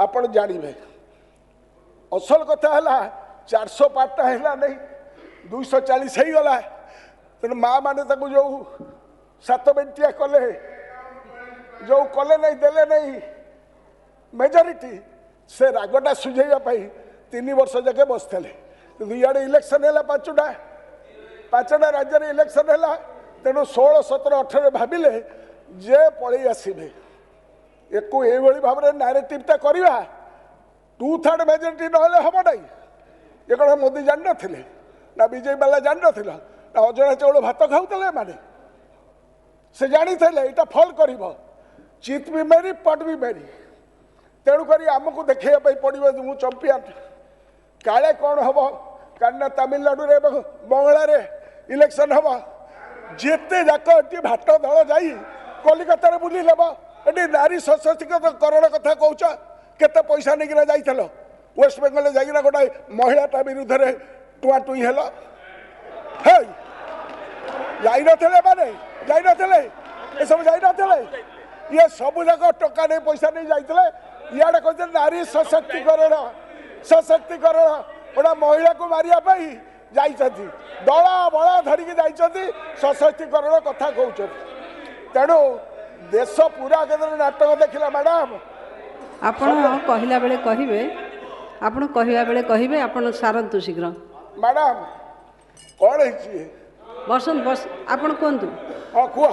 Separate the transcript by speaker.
Speaker 1: आपण जानवे असल कथा है 400 पार्टा है नहीं 240 हो गला तेणु माँ मैंने जो 7 मिनिटिया कले जो कले नहीं देले नहीं मेजोरिटी से रागटा सुझेवाई 3 वर्ष जाके बसते इे इलेक्शन है 5टा राज्य इलेक्शन है तेणु 16, 17, 18 भाविले जे पलि आसबे एको ये भाव में नारेटिवटा करवा 2/3 मेजोरिटी ना हम ना ये कौन मोदी जान थे ना बीजेपी वाला जान ना अजड़ा चाउल भात खाऊले माने से जानी थे यहाँ फल कर चित भी मेरी पट भी मेरी तेणुक आमको देखा पड़ो मु चंपियन काले कौन हम कारण तमिलनाडु रे बंगला रे इलेक्शन हम जिते जाक भाट दल जा कलिकता बुली लेब ये नारी सशक्तिकरण कथा कौच केते पैसा नहीं जाइल वेस्ट बेंगल जाइना गोटे महिलाटा विरुद्ध में टुआ टुई हेल माने ये सब ये सब जाक टका नहीं पैसा नहीं जाते इे कहते नारी सशक्तिकरण गोटे महिला को मारे जाइछथि दला बला धरिकी जाइछथि सशक्तिकरण कथा कहते तेणु देश पूरा केंद्र नाटक देखला मैडम
Speaker 2: आपण कहला बेले कहिबे आपण कहला बेले कहिबे आपण सारंतु शीघ्र
Speaker 1: मैडम कौन है
Speaker 2: बसंत बस आपण कोंतु
Speaker 1: हाँ कह